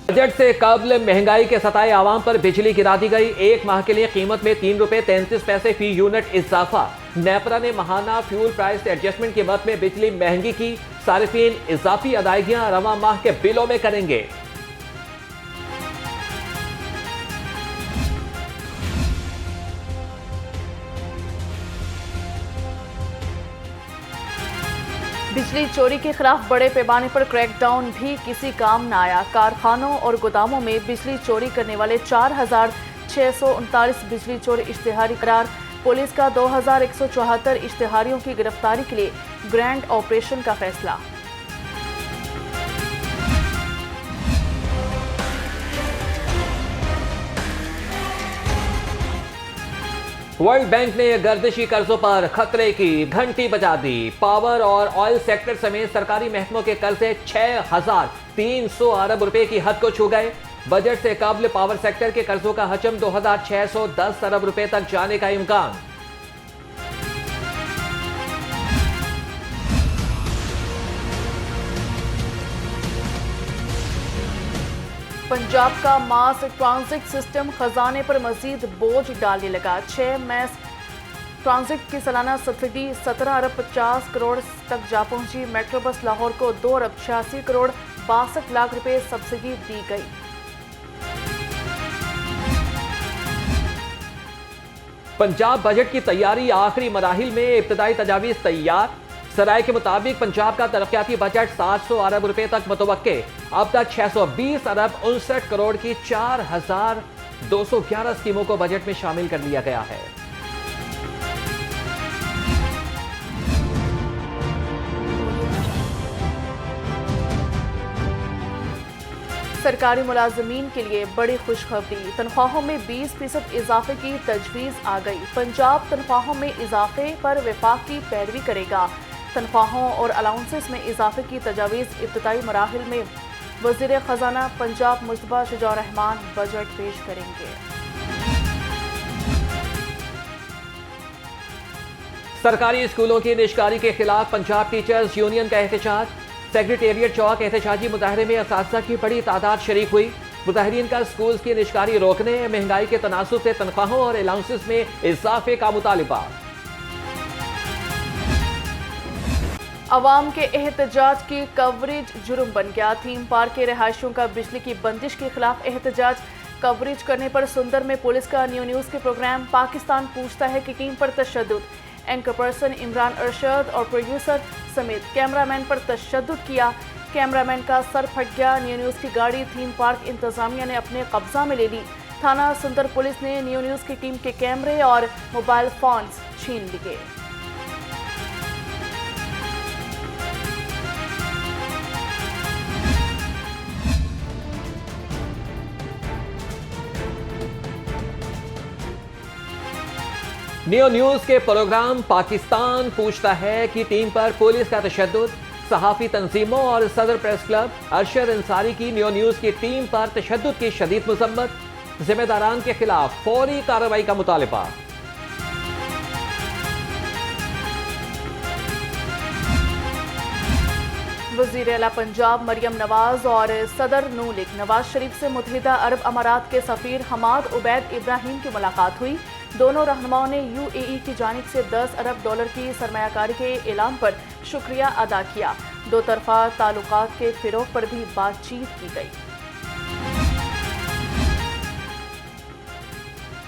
Budget से कबल महंगाई के सताए आवाम पर बिजली गिरा दी गई। एक माह के लिए कीमत में ₹3.33 फी यूनिट इजाफा। नेपरा ने माहाना फ्यूल प्राइस एडजस्टमेंट की मद में बिजली महंगी की। सारिफीन इजाफी अदायगियां रवा माह के बिलों में करेंगे। बिजली चोरी के खिलाफ बड़े पैमाने पर क्रैकडाउन भी किसी काम न आया। कारखानों और गोदामों में बिजली चोरी करने वाले 4,639 बिजली चोर इश्तिहारी करार। पुलिस का 2,174 इश्तिहारियों की गिरफ्तारी के लिए ग्रैंड ऑपरेशन का फैसला। वर्ल्ड बैंक ने गर्दिशी कर्जों पर खतरे की घंटी बजा दी। पावर और ऑयल सेक्टर समेत सरकारी महकमों के कर्जे 6,300 अरब रुपए की हद को छू गए। बजट से कबल पावर सेक्टर के कर्जों का हजम 2,610 अरब रुपए तक जाने का इम्कान। पंजाब का मास ट्रांजिट सिस्टम खजाने पर मजीद बोझ डालने लगा। 6 मैस ट्रांजिट की सालाना सब्सिडी 17 अरब 50 करोड़ तक जा पहुंची। मेट्रो बस लाहौर को 2 अरब 86 करोड़ 62 लाख रुपए सब्सिडी दी गई। पंजाब बजट की तैयारी आखिरी मराहिल में। इब्तदाई तजावीज तैयार। सराय के मुताबिक पंजाब का तरक्याती बजट 700 अरब रुपए तक मुतवक्के। अब तक 620 अरब 59 करोड़ की 4,211 स्कीमों को बजट में शामिल कर लिया गया है। सरकारी मुलाजमीन के लिए बड़ी खुशखबरी। तनख्वाहों में 20% इजाफे की तजवीज़ आ गई। पंजाब तनख्वाहों में इजाफे पर वफाक की पैरवी करेगा। तनख्वाहों और अलाउंसेस में इजाफे की तजावीज़ इब्तदाई मराहिल में वज़ीर ख़जाना पंजाब मुस्तफ़ा शुजा रहमान बजट पेश करेंगे। सरकारी स्कूलों की निष्कारी के खिलाफ पंजाब टीचर्स यूनियन का एहतजाज। सेक्रेटेरिएट चौक एहतजाजी मुजाहरे में असातिज़ा की बड़ी तादाद शरीक हुई। मुजाहिरीन का स्कूल की निष्कारी रोकने, महंगाई के तनासुब से तनख्वाहों और अलाउंसेस में इजाफे का मुतालिबा। अवाम के एहतजाज की कवरेज जुर्म बन गया। थीम पार्क के रहायशियों का बिजली की बंदिश के खिलाफ एहतजाज। कवरेज करने पर सुंदर में पुलिस का न्यूज़ के प्रोग्राम। पाकिस्तान पूछता है कि टीम पर तशद्दुद। एंकर पर्सन इमरान अरशद और प्रोड्यूसर समेत कैमरामैन पर तशद्दुद किया। कैमरामैन का सर फट गया। न्यूज़ की गाड़ी थीम पार्क इंतजामिया ने अपने कब्जा में ले ली। थाना सुंदर पुलिस ने न्यूज़ की टीम के कैमरे और मोबाइल फोन्स छीन लिए। न्यूज़ के प्रोग्राम पाकिस्तान पूछता है की टीम पर पुलिस का तशद्दुद। सहाफ़ी तंजीमों और सदर प्रेस क्लब अरशद अंसारी की न्यूज़ की टीम पर तशद्दुद की शदीद मुज़म्मत। जिम्मेदारान के खिलाफ फौरी कार्रवाई का मुतालिबा। वज़ीर आला पंजाब मरियम नवाज और सदर नून लीग नवाज शरीफ से मुत्तहिदा अरब अमारात के सफ़ीर हमाद उबैद इब्राहिम की मुलाकात हुई। दोनों रहनुमाओं ने UAE की जानिब से $10 अरब की सरमायाकारी के ऐलान पर शुक्रिया अदा किया। दो तरफा ताल्लुकात के फ़िरोग पर भी बातचीत की गई।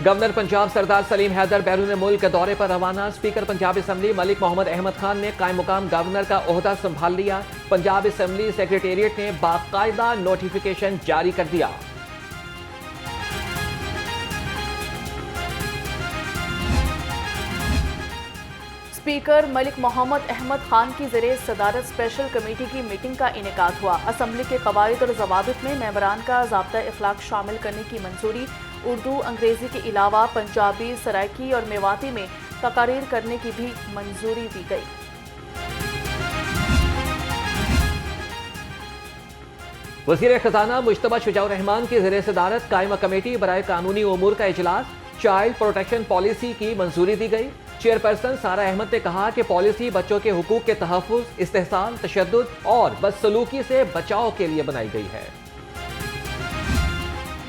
गवर्नर पंजाब सरदार सलीम हैदर बैरून मुल्क के दौरे पर रवाना। स्पीकर पंजाब असम्बली मलिक मोहम्मद अहमद खान ने कायम मुकाम गवर्नर का ओहदा संभाल लिया। पंजाब असम्बली सेक्रेटेरिएट ने बाकायदा नोटिफिकेशन जारी कर दिया। स्पीकर मलिक मोहम्मद अहमद खान की ज़रिए सदारत स्पेशल कमेटी की मीटिंग का इनेकाद हुआ। असम्बली के कवायद और ज़वाबित में मेंबरान का ज़ाब्ता इखलाक शामिल करने की मंजूरी। उर्दू अंग्रेजी के अलावा पंजाबी, सराइकी और मेवाती में तकारीर करने की भी मंजूरी दी गई। वज़ीर ख़ज़ाना मुश्तबा शुजाउर रहमान की ज़रिए सदारत कायमा कमेटी बराए कानूनी उमूर का इजलास। चाइल्ड प्रोटेक्शन पॉलिसी की मंजूरी दी गई। चेयरपर्सन सारा अहमद ने कहा कि पॉलिसी बच्चों के हुकूक के तहफ़्फ़ुज़, इस्तेहसाल, तशद्दुद और बदसलूकी से बचाव के लिए बनाई गई है।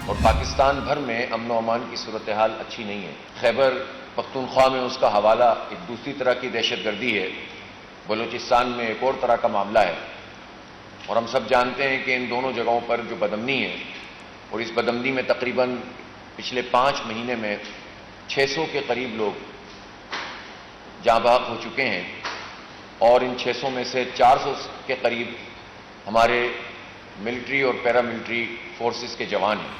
और पाकिस्तान भर में अमन व अमान की सूरत हाल अच्छी नहीं है। खैबर पख्तूनख्वा में उसका हवाला एक दूसरी तरह की दहशतगर्दी है, बलूचिस्तान में एक और तरह का मामला है, और हम सब जानते हैं कि इन दोनों जगहों पर जो बदअमनी है, और इस बदअमनी में तकरीबन पिछले 5 महीने में 600 के करीब लोग जाँ बहक हो चुके हैं, और इन 600 में से 400 के करीब हमारे मिलिट्री और पैरामिलिट्री फोर्सेस के जवान हैं।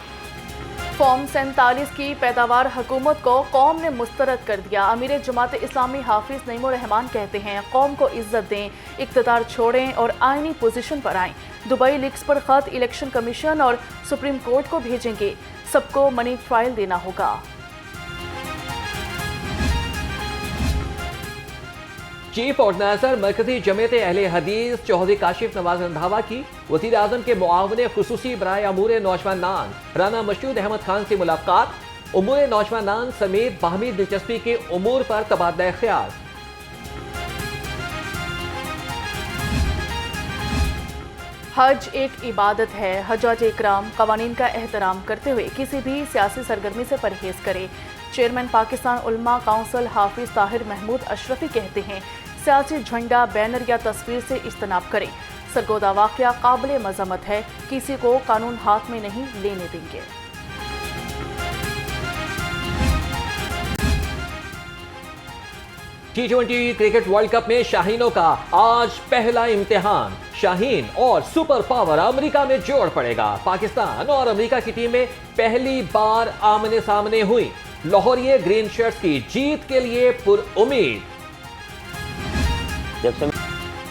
फॉर्म 47 की पैदावार हुकूमत को कौम ने मुस्तरद कर दिया। अमीर जमात इस्लामी हाफिज नईमुर रहमान कहते हैं, कौम को इज्जत दें, इक़्तिदार छोड़ें और आईनी पोजीशन पर आएं। दुबई लीक्स पर खत इलेक्शन कमीशन और सुप्रीम कोर्ट को भेजेंगे। सबको मनी ट्रायल देना होगा। चीफ ऑर्गेनाइजर मरकजी जमीयत अहले हदीस चौधरी काशिफ नवाज रंधावा की वज़ीर आज़म के मुआवने खुसूसी बराए अमूर नौजवानान राना मशहूद अहमद खान से मुलाकात। उमूर नौजवानान समेत बाहमी दिलचस्पी के उमूर पर तबादला ख्याल। हज एक इबादत है। हजाज इकराम कवानीन का एहतराम करते हुए किसी भी सियासी सरगर्मी से परहेज करें। चेयरमैन पाकिस्तान उलमा काउंसिल हाफिज ताहिर महमूद अशरफी कहते हैं, सियासी झंडा, बैनर या तस्वीर से इज्तनाब करें। सरगोदा वाक़या काबिल मज़म्मत है, किसी को कानून हाथ में नहीं लेने देंगे। T20 क्रिकेट वर्ल्ड कप में शाहीनों का आज पहला इम्तिहान। शाहीन और सुपर पावर अमेरिका में जोड़ पड़ेगा। पाकिस्तान और अमेरिका की टीमें पहली बार आमने सामने हुई। लाहौरिये ग्रीन शर्ट्स की जीत के लिए पुरउम्मीद।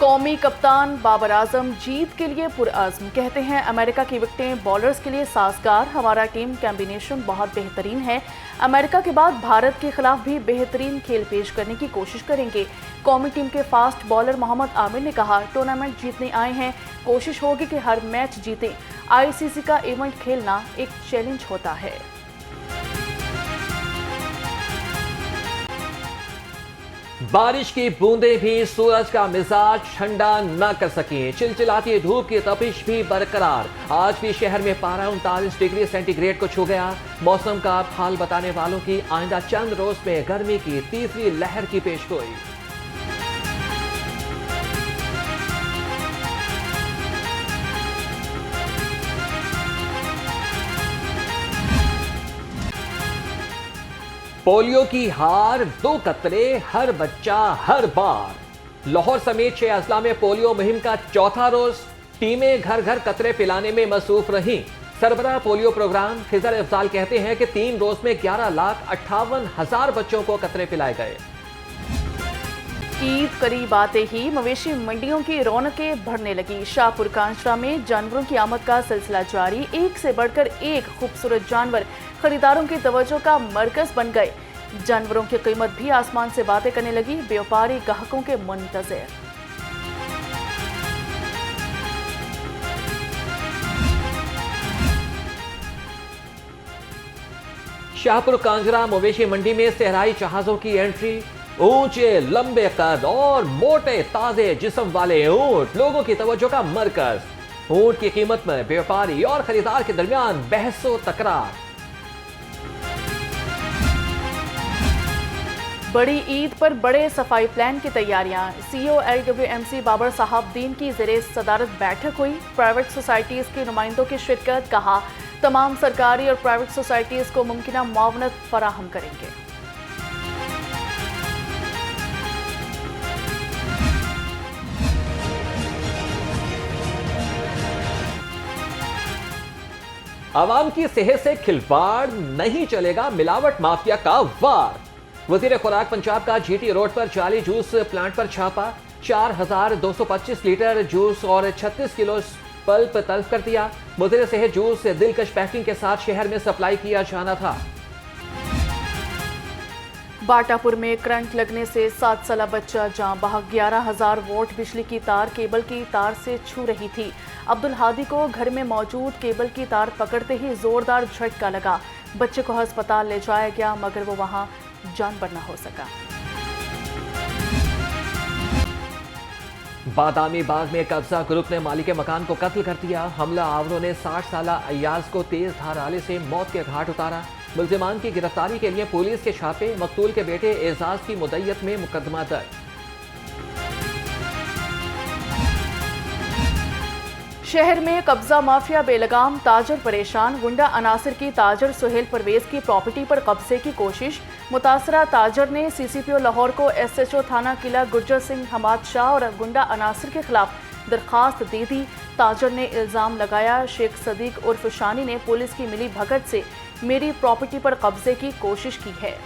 कौमी कप्तान बाबर आजम जीत के लिए पुरअज़्म, कहते हैं अमेरिका की विकेटें बॉलर्स के लिए साजगार। हमारा टीम कॉम्बिनेशन बहुत बेहतरीन है। अमेरिका के बाद भारत के खिलाफ भी बेहतरीन खेल पेश करने की कोशिश करेंगे। कौमी टीम के फास्ट बॉलर मोहम्मद आमिर ने कहा, टूर्नामेंट जीतने आए हैं, कोशिश होगी कि हर मैच जीतें। आईसीसी का इवेंट खेलना एक चैलेंज होता है। बारिश की बूंदें भी सूरज का मिजाज ठंडा न कर सकी। चिलचिलाती धूप की तपिश भी बरकरार। आज भी शहर में पारा 39 डिग्री सेंटीग्रेड को छू गया। मौसम का हाल बताने वालों की आइंदा चंद रोज में गर्मी की तीसरी लहर की पेशगोई। पोलियो की हार, 2 कतरे हर बच्चा हर बार। लाहौर समेत 6 अजला में पोलियो मुहिम का चौथा रोज। टीमें घर घर कतरे पिलाने में मसरूफ रहीं। सरबराह पोलियो प्रोग्राम खिजर अफजाल कहते हैं कि 3 रोज में 11,58,000 बच्चों को कतरे पिलाए गए। ईद करीब आते ही मवेशी मंडियों की रौनकें बढ़ने लगी। शाहपुर कांचरा में जानवरों की आमद का सिलसिला जारी। एक से बढ़कर एक खूबसूरत जानवर खरीदारों की तवज्जो का मरकज बन गए। जानवरों की कीमत भी आसमान से बातें करने लगी। व्यापारी ग्राहकों के मुंतज़िर। शाहपुर कांजरा मवेशी मंडी में सहराई जहाजों की एंट्री। ऊंचे लंबे कद और मोटे ताजे जिस्म वाले ऊंट लोगों की तवज्जो का मरकज। ऊंट की कीमत में व्यापारी और खरीदार के दरमियान बहसो तकरार। बड़ी ईद पर बड़े सफाई प्लान की तैयारियां। सीईओ LWMC बाबर साहब दीन की ज़ेरे सदारत बैठक हुई। प्राइवेट सोसाइटीज़ के नुमाइंदों की शिरकत। कहा, तमाम सरकारी और प्राइवेट सोसाइटीज़ को मुमकिन मुआवनत फराहम करेंगे। आवाम की सेहत से खिलवाड़ नहीं चलेगा, मिलावट माफिया का वार। वजीर खुराक पंजाब का GT रोड पर जाली जूस प्लांट पर छापा। 4,225 लीटर जूस और 36 किलो पल्प तल्फ कर दिया। वजीर सेहत जूस दिलकश पैकिंग के साथ शहर में सप्लाई किया जाना था। बाटापुर में करंट लगने से 7 साला बच्चा जान बहक। 11,000 वोल्ट बिजली की तार केबल की तार से छू रही थी। अब्दुल हादी को घर में मौजूद केबल की तार पकड़ते ही जोरदार झटका लगा। बच्चे को अस्पताल ले जाया गया मगर वो वहां जान बर न हो सका। बादामी बाग में कब्जा ग्रुप ने मालिक मकान को कत्ल कर दिया। हमला आवरों ने 60 साल अय्याज को तेज धार आले से मौत के घाट उतारा। मुल्जिमान की गिरफ्तारी के लिए पुलिस के छापे। मकतूल के बेटे एजाज की मुद्दत में मुकदमा दर्ज। शहर में कब्जा माफिया बेलगाम, ताजर परेशान। गुंडा अनासिर की ताजर सुहेल परवेज की प्रॉपर्टी पर कब्जे की कोशिश। मुतासरा ताजर ने सीसीपीओ लाहौर को एसएचओ थाना किला गुर्जर सिंह हमाद शाह और गुंडा अनासिर के खिलाफ दरखास्त दी थी। ताजर ने इल्जाम लगाया, शेख सदीक उर्फ शानी ने पुलिस की मिली भगत से मेरी प्रॉपर्टी पर कब्जे की कोशिश की है।